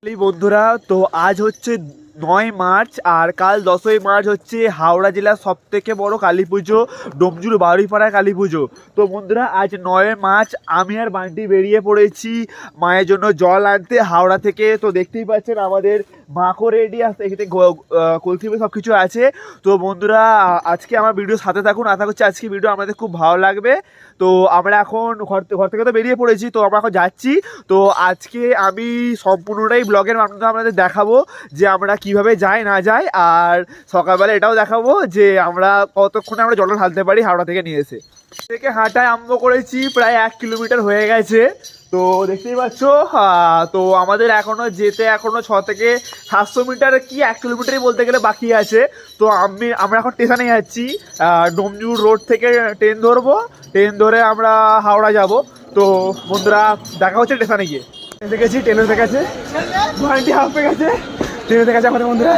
বন্ধুরা, তো আজ হচ্ছে 9 মার্চ আর কাল 10ই মার্চ হচ্ছে হাওড়া জেলার সব থেকে বড় কালী পুজো, ডোমজুর বারুইপাড়া কালী পুজো। তো বন্ধুরা, আজ 9 মার্চ আমি আর বান্টি বেরিয়ে পড়েছি মায়ের জন্য জল আনতে হাওড়া থেকে। তো দেখতেই পাচ্ছেন আমাদের মাখো রেডি আছে, এখানে কলসি সব কিছু আছে। তো বন্ধুরা, আজকে আমার ভিডিও সাথে থাকুন, আশা করছি আজকে ভিডিও আমাদের খুব ভালো লাগবে। তো আমরা এখন ঘর থেকে তো বেরিয়ে পড়েছি, তো আমরা এখন যাচ্ছি। তো আজকে আমি সম্পূর্ণটাই ব্লগের মাধ্যমে আপনাদের দেখাবো যে আমরা কিভাবে যাই না যাই, আর সকালবেলা এটাও দেখাবো যে আমরা কতক্ষণে আমরা জল ঢালতে পারি হাওড়া থেকে নিয়ে এসে। থেকে হাঁটায় আরম্ভ করেছি, প্রায় 1 কিলোমিটার হয়ে গেছে। তো দেখতেই পাচ্ছ, তো আমাদের এখনো 6 থেকে 700 মিটার কি 1 কিলোমিটারই বলতে গেলে বাকি আছে। তো আমরা এখন স্টেশনে যাচ্ছি, ডোমজুর রোড থেকে ট্রেন ধরবো, ট্রেন ধরে আমরা হাওড়া যাব। তো বন্ধুরা, দেখা হচ্ছে স্টেশনে গিয়ে। দেখেছি ট্রেনে দেখেছে, ভাইটি হাঁপে গেছে, ট্রেনে দেখেছে আমাদের বন্ধুরা।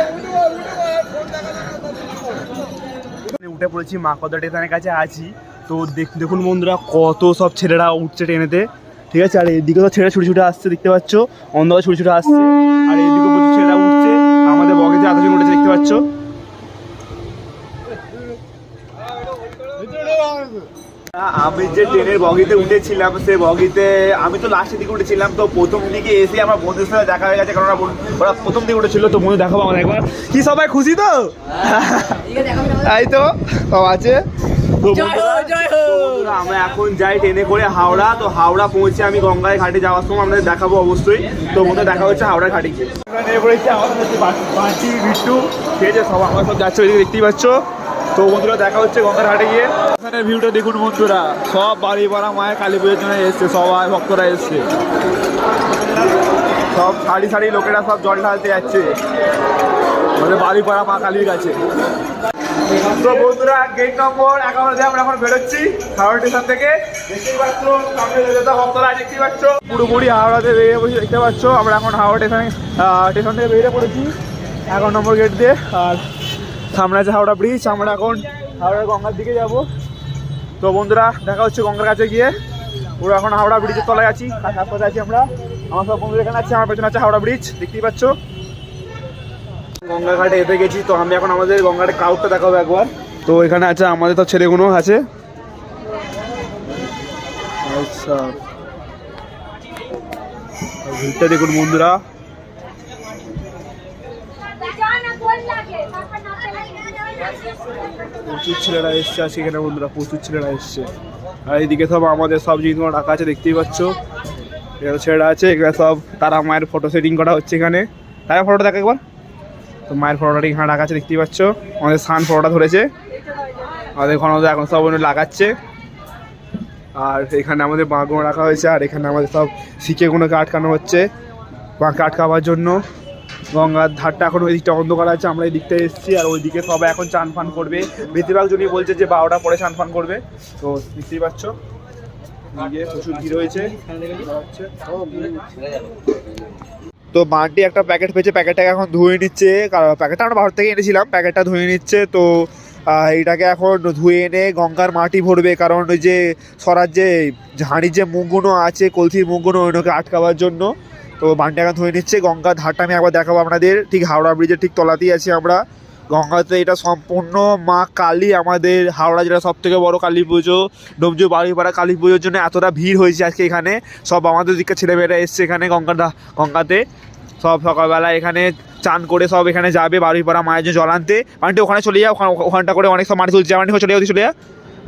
উঠে পড়েছি মাকদা স্টেশনের কাছে আছি। তো দেখুন বন্ধুরা, কত সব ছেলেরা উঠছে ট্রেনেতে, ঠিক আছে। আর এদিকে তো ছেলেরা ছুটে ছুটে আসছে, দেখতে পাচ্ছ, অন্ধকারে ছুটে ছুটে আসছে। আর এইদিকে প্রচুর ছেলেরা উঠছে, আমাদের বগিতে এতজন উঠেছে, দেখতে পাচ্ছ। আমি যে ট্রেনের বগিতে উঠেছিলাম, সে বগিতে আমি তো লাস্টের দিকে উঠেছিলাম। তো প্রথম দিকে এসে আমার বন্ধুদের সাথে দেখা হয়ে গেছে, কারণ ওরা প্রথম দিকে উঠেছিল। তো বন্ধু দেখাবো আমাদের একবার, কি সবাই খুশি তো? তাই তো সব আছে। আমরা এখন যাই ট্রেনে করে হাওড়া। তো হাওড়া পৌঁছে আমি গঙ্গায় ঘাটে যাওয়ার সময় আপনাদের দেখাবো অবশ্যই। তো বন্ধু দেখা হচ্ছে হাওড়া ঘাটে গিয়ে। নেমে পড়েছি আমাদের বাঁচি বিট্টু, ঠিক আছে, সব আমরা সব যাচ্ছে ওইদিকে, দেখতেই পাচ্ছ। তো বন্ধুরা, দেখা হচ্ছে গঙ্গার ঘাটে গিয়ে। এখানে ভিউটা দেখুন বন্ধুরা, সব বাড়িপাড়া মায়ের কালী পুজোর জন্য এসছে, সবাই ভক্তরা এসছে, সব সারি সারি লোকেরা সব জল ঢালতে যাচ্ছে আমাদের বাড়িপাড়া মা কালীর কাছে। তো বন্ধুরা, গেট নম্বর 11 দিয়ে আমরা এখন বেরোচ্ছি হাওড়া স্টেশন থেকে। দেখতেই পাচ্ছ সামনে ভক্তরা, দেখতেই পাচ্ছ পুরোপুরি হাওড়াতে বেরিয়ে পড়েছি, দেখতে পাচ্ছ। আমরা এখন হাওড়া স্টেশন থেকে বেরিয়ে পড়েছি 11 নম্বর গেট দিয়ে। আর সামনে আছে হাওড়া ব্রিজ, আমরা এখন হাওড়া গঙ্গার দিকে যাব। তো বন্ধুরা, দেখা হচ্ছে গঙ্গার কাছে গিয়ে। পুরো এখন হাওড়া ব্রিজের তলায় আছি, আশপাশে আছি আমরা। আমার সব বন্ধুরা এখানে আছে, আমার পেছনে আছে হাওড়া ব্রিজ, দেখতেই পাচ্ছ। গঙ্গা ঘাটে এসে গেছি। তো আমি এখন আমাদের গঙ্গাঘাটে ক্রাউডটা দেখাবো একবার। তো এখানে আছে আমাদের তো ছেলেগুলো আছে, আচ্ছা ভিড়টা দেখুন বন্ধুরা, প্রচুর ছেলেরা এসছে আজকে এখানে বন্ধুরা, প্রচুর ছেলেরা এসছে। আর এইদিকে সব আমাদের সব জিনিসগুলো রাখা আছে, দেখতেই পাচ্ছ। এখানে ছেলেরা আছে, এখানে সব তারা মায়ের ফটো সেটিং করা হচ্ছে এখানে। তাই ফটোটা দেখা একবার। তো মায়ের ফটোটা এখানে রাখা আছে, দেখতেই পাচ্ছ। আমাদের সান ফটোটা ধরেছে, আমাদের এখন সব লাগাচ্ছে। আর এখানে আমাদের বাঁকগুলো রাখা হয়েছে, আর এখানে আমাদের সব শিখেগুলোকে আটকানো হচ্ছে বাঁকে আটকাবার জন্য। গঙ্গার ধারটা এখন ওই দিকটা অন্ধকার আছে, আমরা এই দিকটা এসেছি। আর ওইদিকে সবাই এখন চান ফান করবে, বেশিরভাগ জনই বলছে যে 12টার পরে চান ফান করবে। তো দেখতেই পাচ্ছ প্রচুর ভিড় হয়েছে। তো বান্টি একটা প্যাকেট পেয়েছে, প্যাকেটটাকে এখন ধুয়ে নিচ্ছে, কারণ প্যাকেটটা আমরা ভারত থেকে এনেছিলাম, প্যাকেটটা ধুয়ে নিচ্ছে। তো এইটাকে এখন ধুয়ে এনে গঙ্গার মাটি ভরবে, কারণ ওই যে সরার যে ঝাঁড়ির যে মুখগুলো আছে, কলসির মুখগুলো, ওইগুলোকে আটকাবার জন্য। তো বান্টি এখন ধুয়ে নিচ্ছে। গঙ্গার ধারটা আমি একবার দেখাবো আপনাদের, ঠিক হাওড়া ব্রিজের ঠিক তলাতেই আছি আমরা গঙ্গাতে। এটা সম্পূর্ণ মা কালী, আমাদের হাওড়া জেলার সব থেকে বড় কালী পুজো, ডোমজুর বারুইপাড়া কালী পুজোর জন্য এতটা ভিড় হয়েছে আজকে এখানে। সব আমাদের দিকে ছেলেমেয়েরা এসছে এখানে গঙ্গাতে, সব সকালবেলা এখানে চান করে সব এখানে যাবে বারুইপাড়া মায়ের জন্য জল আনতে। বান্টি ওখানে চলে যাও, ওখানটা করে অনেক সব মাটি তুলছে, বান্টি চলে যাও,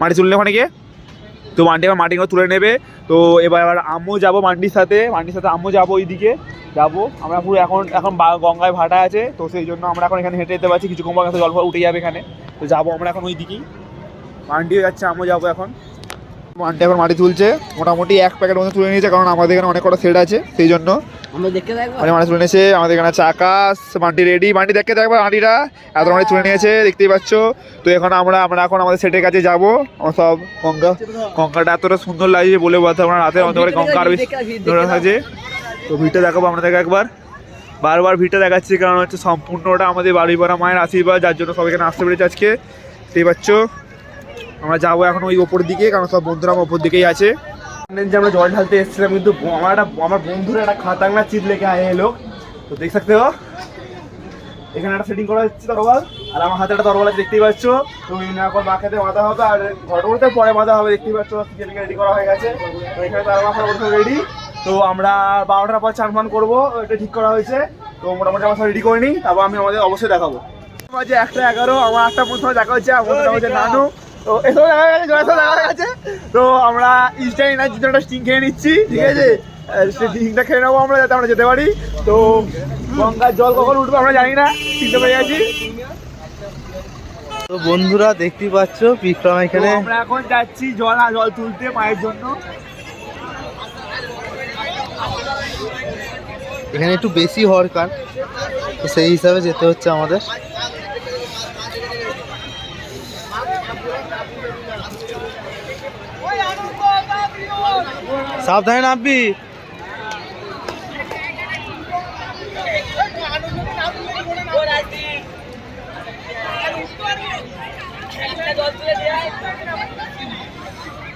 মাটি তুললে ওখানে গিয়ে। তো বান্টি এবার মাটিগুলো তুলে নেবে। তো এবার আম্মু যাবো বান্টির সাথে আম্মু যাবো, ওই দিকে যাবো আমরা পুরো। এখন গঙ্গায় ভাটা আছে, তো সেই জন্য আমরা এখন এখানে হেঁটে যেতে পারছি, কিছুক্ষণ পর জল উঠে যাবে এখানে। তো যাবো আমরা এখন ওই দিকেই, বান্টিও যাচ্ছে, আম্মু যাবো এখন। বান্টি এখন মাটি তুলছে, মোটামুটি 1 প্যাকেট মতো তুলে নিয়েছে, কারণ আমাদের এখানে অনেক কটা সেট আছে, সেই জন্য মাটি তুলে নিয়েছে। আমাদের এখানে আছে আকাশ, বান্টি রেডি, বান্টি দেখতে দেখবে মাটিটা এত মাটি তুলে নিয়েছে, দেখতেই পাচ্ছ। তো এখন আমরা এখন আমাদের সেটের কাছে যাবো। আমার সব গঙ্গাটা এতটা সুন্দর লাগছে বলে বলতে আমরা, রাতে অন্ধকারে গঙ্গা আরো ধরে থাকছে। তো ভিড়টা দেখাবো আপনাদেরকে একবার, বারবার ভিড়টা দেখাচ্ছি, কারণ হচ্ছে সম্পূর্ণটা আমাদের বারুইপাড়া মায়ের আশীর্বাদ, যার জন্য সব এখানে আসতে পেরেছে আজকে, দেখতেই পাচ্ছ। আমরা যাবো এখন ওই ওপর দিকে, কারণ সব বন্ধুরা ওপর দিকেই আছে। যে আমরা জল ঢালতে এসেছিলাম, কিন্তু আমার বন্ধুরা একটা খাতারনাক চিপ লেগে এলো। তো দেখ सकते हो এখানে একটা সেটিং করা হচ্ছে তরোয়াল, আর আমার হাতে একটা তরোয়াল দেখতেই পাচ্ছ। তো এখন মাখাতে বাঁধা হবে, আর ঘটনাতে পরে বাঁধা হবে। দেখতেই পাচ্ছ রেডি করা হয়ে গেছে। তো এখানে তার মাথা রেডি। তো আমরা 12টার পর চান ফান করবো, এটা ঠিক করা হয়েছে। তো মোটামুটি আমার রেডি করে নিই, তারপর আমি আমাদের অবশ্যই দেখাবো। বাজে 1:11, আমার 8টা প্রথমে দেখা হচ্ছে। আমার হচ্ছে নানু। তো এসব দেখা গেছে, জয়সব দেখা গেছে। তো আমরা ইনস্টা এনার্জি একটা স্টিং খেয়ে নিচ্ছি, ঠিক আছে? স্টিংটা খেয়ে নেবো আমরা, যাতে আমরা যেতে পারি। তো গঙ্গার জল কখন উঠবে আমরা জানি না, চিনতে পেরে গেছি। তো বন্ধুরা দেখতেই পাচ্ছ বিক্রম এখানে, আমরা এখন যাচ্ছি জল তুলতে মায়ের জন্য। এখানে একটু বেশি হওয়ার কারণ, তো সেই হিসাবে যেতে হচ্ছে আমাদের। সাবধানে নামবি।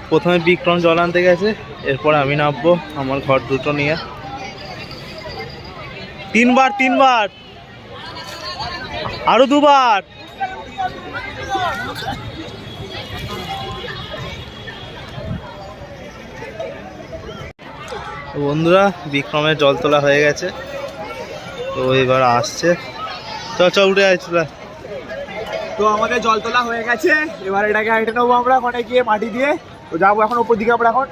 প্রথমে বিক্রম জল আনতে গেছে, এরপর আমি নামবো আমার ঘর দুটো নিয়ে। তিনবার আরো 2বার। বন্ধুরা বিক্রমের জল তোলা হয়ে গেছে, তো এবার আসছে। চল উঠে আয় চল। তো আমাদের জল তোলা হয়ে গেছে, এবার এটাকে হেঁটে নেবো আমরা ওখানে গিয়ে মাটি দিয়ে। তো যাবো এখন উপর দিকে আমরা এখন।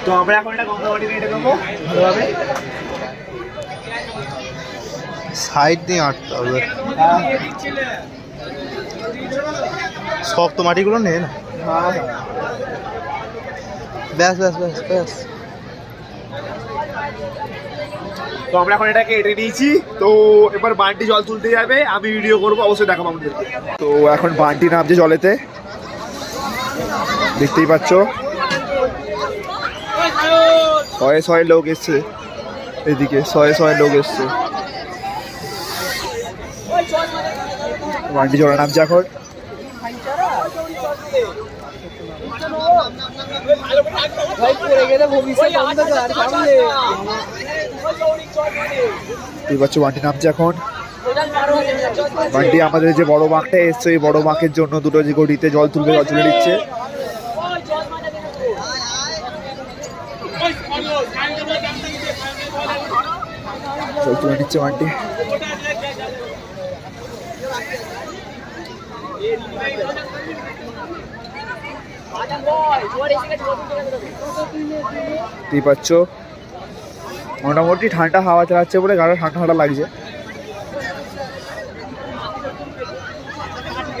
তো আমরা এখন এটা গঙ্গা মাটি দিয়ে হেঁটে নেবো ভালোভাবে। সাইড দিয়ে আটতে হবে, শক্ত মাটিগুলো নে না। ব্যাস। তো আমরা এখন এটাকে এঁটে নিয়েছি। তো এবার বান্টি জল তুলতে যাবে, আমি ভিডিও করবো, অবশ্যই দেখাবো আমাদেরকে। তো এখন বান্টি নামছে জলেতে, দেখতেই পাচ্ছ। শয়ে লোক এসছে এদিকে, শয়ে লোক এসছে। বান্টি জলে নামছে এখন। তুই পাচ্ছ বান্টি নামছে এখন। বান্টি আমাদের যে বড় বাঁকটা এসছে, এই বড় বাঁকের জন্য দুটো যে গড়িতে জল তুলে দিচ্ছে। জল তুলে নিচ্ছে বান্টি। তুই পাচ্ছ মোটামুটি ঠান্ডা হাওয়া চালাচ্ছে বলে গাড়ি ঠান্ডা লাগছে।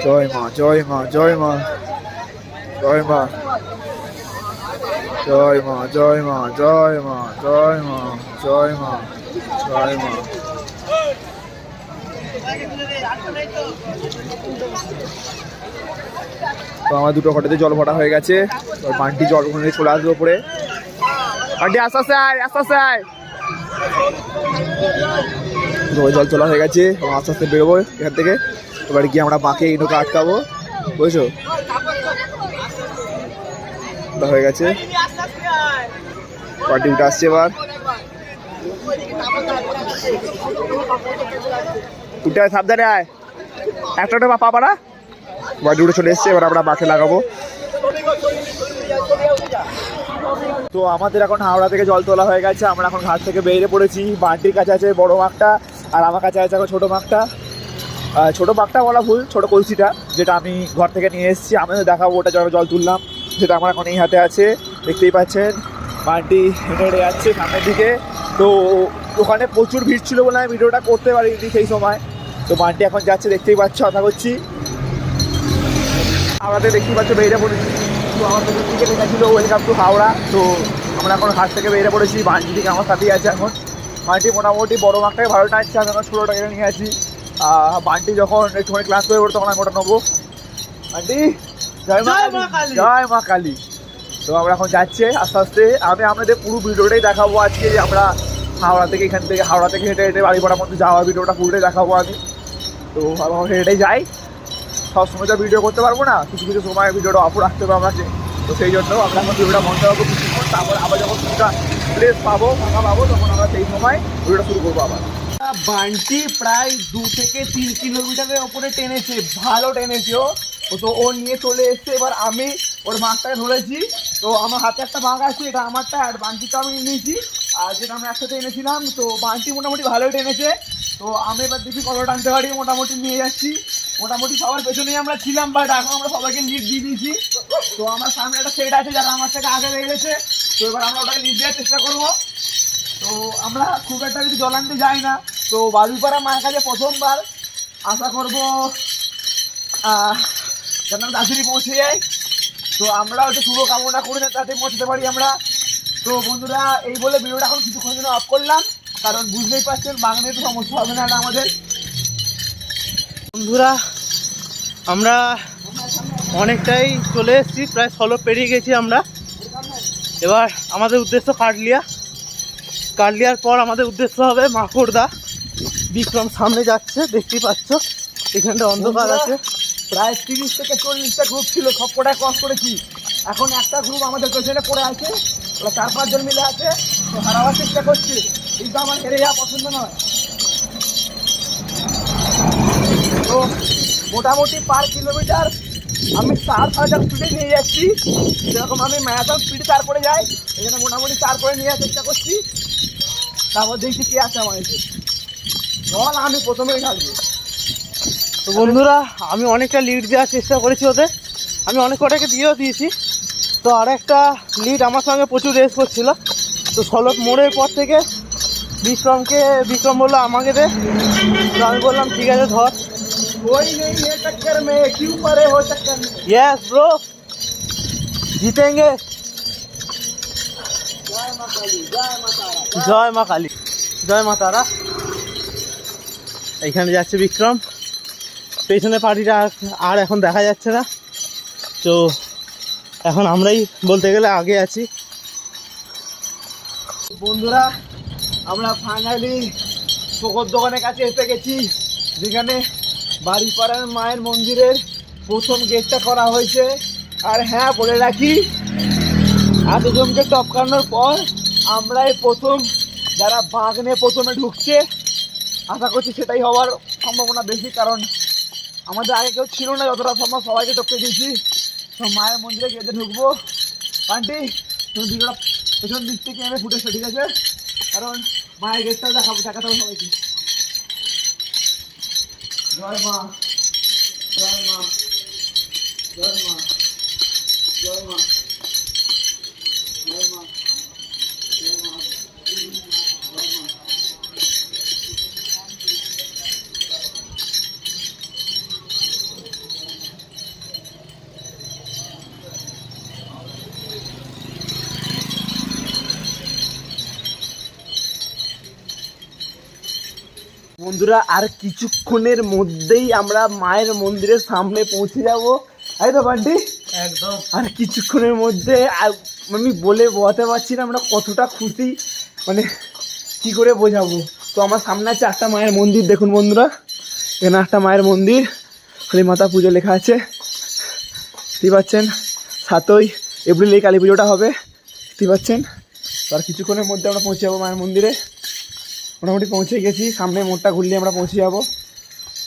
জয় মা জয় মা জয় মা জয় মা জয় মা জয় মা জয় মা জয় মা জয় মা জয় মা। তো আমার দুটো ঘটেতে জল ভরা হয়ে গেছে। বান্টি জল ওখানে চলে আসবে উপরে। বান্টি আস্তে আস্তে আয়। জল তোলা হয়ে গেছে, আস্তে আস্তে বেরোবো এখান থেকে। এবার গিয়ে আমরা বাঁকে এই নৌকা আটকাবো, বুঝছো? হয়ে গেছে, বান্টি উঠে আসছে। এবার উঠে আয়, সাবধানে আয়, একটা পা পাড়া। বান্টি উঠে চলে এসছে, এবার আমরা বাঁকে লাগাবো। তো আমাদের এখন হাওড়া থেকে জল তোলা হয়ে গেছে, আমরা এখন ঘাট থেকে বেরিয়ে পড়েছি। বান্টির কাছে আছে বড় মাঠটা, আর আমার কাছে আছে এখন ছোটো মাঠটা। ছোটো মাঠটা বলা ভুল, ছোটো কলসিটা, যেটা আমি ঘর থেকে নিয়ে এসেছি। আমিও দেখাবো ওটা জল তুললাম, যেটা আমার এখন এই হাতে আছে। দেখতেই পাচ্ছেন বান্টি হেঁটে যাচ্ছে সামনের দিকে। তো ওখানে প্রচুর ভিড় ছিল বলে আমি ভিডিওটা করতে পারিনি সেই সময়। তো বান্টি এখন যাচ্ছে, দেখতেই পাচ্ছ, আশা করছি। আমাদের দেখতেই পাচ্ছ বেরিয়ে পড়েছি। তো আমাদের দিকে লেখা ছিল ওয়েলকাম টু হাওড়া। তো আমরা এখন ঘাট থেকে বেরিয়ে পড়েছি। বান্টি থেকে আমার সাথেই আছে এখন। বান্টি মোটামুটি বড় মাঠটাকে ভালো টানছে, আমি এখন ছোটোটাকে নিয়ে আছি। বান্টি যখন একটুখানি ক্লাস হয়ে পড়ে তখন আমি ওটা নেবো। বান্টি জয় মা কালী। তো আমরা এখন যাচ্ছে আস্তে আস্তে। আমি আপনাদের পুরো ভিডিওটাই দেখাবো আজকে। আমরা হাওড়া থেকে হেঁটে হেঁটে বাড়িপাড়ার মধ্যে যাওয়ার ভিডিওটা পুরোটাই দেখাবো আমি। তো আমরা হেঁটেই যাই, সব সময় তো ভিডিও করতে পারবো না, কিছু কিছু সময় ভিডিওটা অফ রাখতে হবে আমাকে। তো সেই জন্য আমরা এখন ভিডিওটা বন্ধ রাখবো কিছুক্ষণ, তারপর আবার যখন ভিডিওটা প্লেস পাবো, ফাঁকা পাবো, তখন আমরা সেই সময় ভিডিওটা শুরু করবো আবার। বান্টি প্রায় 2 থেকে 3 কিলোমিটারের ওপরে টেনেছে, ভালো টেনেছে ও। তো ও নিয়ে চলে এসছে। এবার আমি ওর মাছটাকে ধরেছি। তো আমার হাতে একটা বাঘ আছে, এটা আমারটা, আর বান্টিটা আমি নিয়েছি, আর যেটা আমরা একসাথে এনেছিলাম। তো বান্টি মোটামুটি ভালোই টেনেছে। তো আমি এবার দেখি কত টানতে পারি, মোটামুটি নিয়ে যাচ্ছি। মোটামুটি সবার পেছনেই আমরা ছিলাম, বাট এখন আমরা সবাইকে লিড দিয়ে দিয়েছি। তো আমার সামনে একটা সেট আছে যারা আমার থেকে আগে লেগে গেছে। তো এবার আমরা ওটাকে লিড দেওয়ার চেষ্টা করবো। তো আমরা খুব একটা কিছু জল আনতে যাই না। তো বালুপাড়া মায়ের কাছে প্রথমবার, আশা করবো যেন তাড়াতাড়ি পৌঁছে যাই। তো আমরা হয়তো শুভ কামনা করি না তাতে পৌঁছতে পারি আমরা। তো বন্ধুরা, এই বলে ভিডিওটা এখন কিছুক্ষণ জন্য অফ করলাম, কারণ বুঝতেই পারছেন বাংলায় তো সমস্যা হবে না আমাদের। বন্ধুরা, আমরা অনেকটাই চলে এসেছি, প্রায় 16 পেরিয়ে গেছি আমরা। এবার আমাদের উদ্দেশ্য কাটলিয়ার পর আমাদের উদ্দেশ্য হবে মাকড়দা। বিক্রম সামনে যাচ্ছে, দেখতেই পাচ্ছ, এখানটা অন্ধকার আছে। প্রায় 30 থেকে 40টা গ্রুপ ছিল, সব কটায় ক্রস করেছি। এখন একটা গ্রুপ আমাদের পেছনে পড়ে আছে, ওরা 4-5 জন মিলে আছে। তো হারাবার চেষ্টা করছে, কিন্তু আমার হেরে যাওয়া পছন্দ নয়। তো মোটামুটি পার কিলোমিটার আমি 4-5 স্পিডে নিয়ে যাচ্ছি। যেরকম আমি ম্যারাথন স্পিডে 4 করে যাই, এখানে মোটামুটি 4 করে নিয়ে যাওয়ার চেষ্টা করছি। তারপর দেখছি কে আছে আমার এসে। জল আমি প্রথমেই ঢালবো। তো বন্ধুরা, আমি অনেকটা লিড দেওয়ার চেষ্টা করেছি ওদের, আমি অনেক কটাকে দিয়েও দিয়েছি। তো আর একটা লিড আমার সঙ্গে প্রচুর রেস করছিল। তো 16 মোড়ের পর থেকে বিক্রম বললো আমাকে দে। তো আমি বললাম ঠিক আছে ধর। कोई नहीं है टक्कर में, क्यों परे हो टक्कर में। यस ब्रो, जीतेंगे। जय मां काली, जय मां तारा। জয় মা কালী, জয় মা তারা। এইখানে যাচ্ছে বিক্রম, পেছনে পার্টিটা আর এখন দেখা যাচ্ছে না। তো এখন আমরাই বলতে গেলে আগে আছি। বন্ধুরা, আমরা ফাইনালি শোকর দোকানের কাছে এসে গেছি, যেখানে বাড়িপাড়ার মায়ের মন্দিরের প্রথম গেটটা করা হয়েছে। আর হ্যাঁ, বলে রাখি, এতজনকে টপকানোর পর আমরাই প্রথম যারা বাঘ নিয়ে প্রথমে ঢুকছে। আশা করছি সেটাই হওয়ার সম্ভাবনা বেশি, কারণ আমাদের আগে কেউ ছিল না, যতটা সম্ভব সবাইকে টপকে দিয়েছি। তো মায়ের মন্দিরে গেটে ঢুকবো। আন্টি, তুমি দিকটা পেছন দিক থেকে এনে ফুটেছো, ঠিক আছে? কারণ মায়ের গেটটাও দেখাতে হবে সবাইকে। জয় মা, জয় মা, জয় মা, জয় মা, জয় মা, জয় মা, জয় মা। বন্ধুরা, আর কিছুক্ষণের মধ্যেই আমরা মায়ের মন্দিরের সামনে পৌঁছে যাব। তাই তো বান্টি? একদম। আর কিছুক্ষণের মধ্যে আমি বলে বোঝাতে পারছি না আমরা কতটা খুশি, মানে কি করে বোঝাবো। তো আমার সামনে আছে একটা মায়ের মন্দির, দেখুন বন্ধুরা, এখানে একটা মায়ের মন্দির, কালী মাতা পুজো লেখা আছে, দেখতে পাচ্ছেন। 7ই এপ্রিল এই কালী পুজোটা হবে, দেখতে পাচ্ছেন। তো আর কিছুক্ষণের মধ্যে আমরা পৌঁছে যাবো মায়ের মন্দিরে। মোটামুটি পৌঁছে গেছি, সামনে মোড়টা ঘুরলে আমরা পৌঁছে যাবো।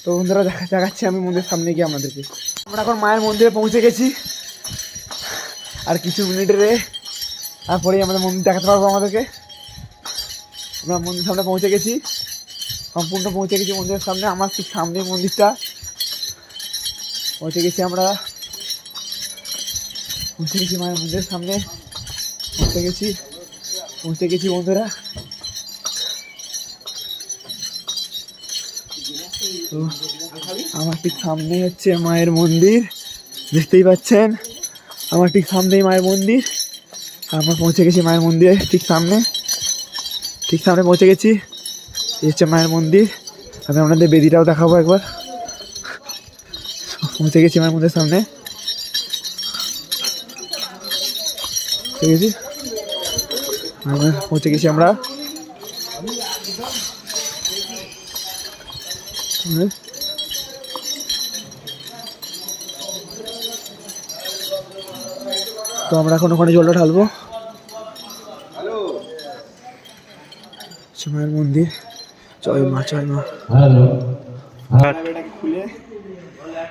তো বন্ধুরা, দেখাচ্ছি আমি মন্দিরের সামনে গিয়ে আপনাদেরকে। আমরা এখন মায়ের মন্দিরে পৌঁছে গেছি, আর কিছু মিনিটে তারপরেই আমাদের মন্দির দেখাতে পারবো আমাদেরকে। আমরা মন্দির সামনে পৌঁছে গেছি, সম্পূর্ণ পৌঁছে গেছি মন্দিরের সামনে। আমার ঠিক সামনে মন্দিরটা, পৌঁছে গেছি আমরা, পৌঁছে গেছি মায়ের মন্দিরের সামনে, পৌঁছে গেছি বন্ধুরা। তো আমার ঠিক সামনে হচ্ছে মায়ের মন্দির, দেখতেই পাচ্ছেন। আমার ঠিক সামনেই মায়ের মন্দির, আমরা পৌঁছে গেছি মায়ের মন্দিরে ঠিক সামনে পৌঁছে গেছি। এই হচ্ছে মায়ের মন্দির, আমি আপনাদের বেদিটাও দেখাবো একবার। পৌঁছে গেছি মায়ের মন্দিরের সামনে, পৌঁছে গেছি আমরা। তো আমরা এখন ওখানে জলটা ঢালবো। হচ্ছে মায়ের মন্দির। জয় মা, জয় মা। এটাকে খুলে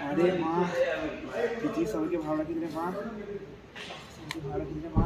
আরে মা কিছু সবাইকে ভালো রাখি দিলে মা, সবাইকে ভালো রাখি দিলে মা।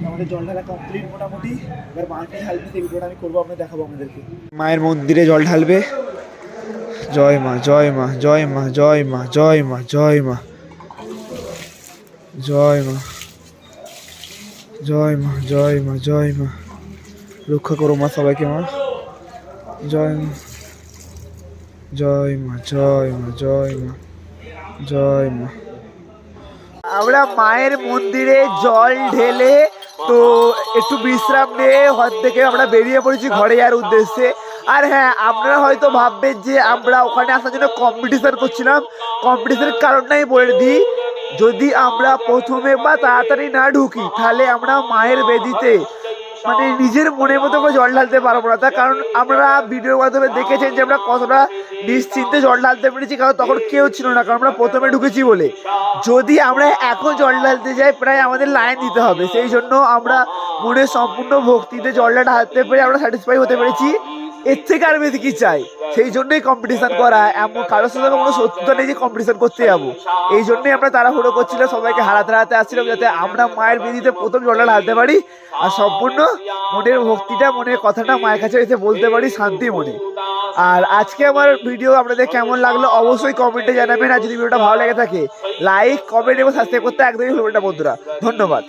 আমাদের জল ঢালা কমপ্লিট মোটামুটি। এবার মাকে ঢালবে, সেই ভিডিওটা আমি করবো, আপনাদের দেখাবো আপনাদেরকে। মায়ের মন্দিরে জল ঢালবে। জয় মা, জয় মা, জয় মা, জয় মা, জয় মা, জয় মা, জয় মা, জয় মা, জয় মা, জয় মা। রক্ষা করো মা সবাইকে মা। জয় মা, জয় মা, জয় মা, জয় মা, জয় মা। আমরা মায়ের মন্দিরে জল ঢেলে তো একটু বিশ্রাম নিয়ে ঘর থেকে আমরা বেরিয়ে পড়েছি ঘরে যাওয়ার উদ্দেশ্যে। আর হ্যাঁ, আপনারা হয়তো ভাববেন যে আমরা ওখানে আসার জন্য কম্পিটিশন করছিলাম। কম্পিটিশনের কারণটাই বলে দিই, যদি আমরা প্রথমে বা তাড়াতাড়ি না ঢুকি তাহলে আমরা মায়ের বেদিতে মানে নিজের মনের মতো করে জল ঢালতে পারবো না। তার কারণ আমরা ভিডিওর মাধ্যমে দেখেছেন যে আমরা কতটা নিশ্চিন্তে জল ঢালতে পেরেছি, কারণ তখন কেউ ছিল না, কারণ আমরা প্রথমে ঢুকেছি বলে। যদি আমরা এখন জল ঢালতে যাই প্রায় আমাদের লাইন দিতে হবে, সেই জন্য আমরা মনের সম্পূর্ণ ভক্তিতে জলটা ঢালতে পেরে আমরা স্যাটিসফাই হতে পেরেছি। এর থেকে আর বেশি কি চাই? সেই জন্যই কম্পিটিশন করা। এমন কারোর সাথে কোনো শত্রুতা নেই যে কম্পিটিশন করতে যাবো। এই জন্যই আমরা তাড়াহুড়ো করছিলাম, সবাইকে হারাতে আসছিলাম যাতে আমরা মায়ের বেদিতে প্রথম জলটা ঢালতে পারি আর সম্পূর্ণ মনের ভক্তিটা, মনের কথাটা মায়ের কাছে এসে বলতে পারি শান্তি মনে। আর আজকে আমার ভিডিও আপনাদের কেমন লাগলো অবশ্যই কমেন্টে জানাবেন। আর যদি ভিডিওটা ভালো লেগে থাকে লাইক, কমেন্ট এবং সাবস্ক্রাইব করতে একদমই ভুলবেন না বন্ধুরা। ধন্যবাদ।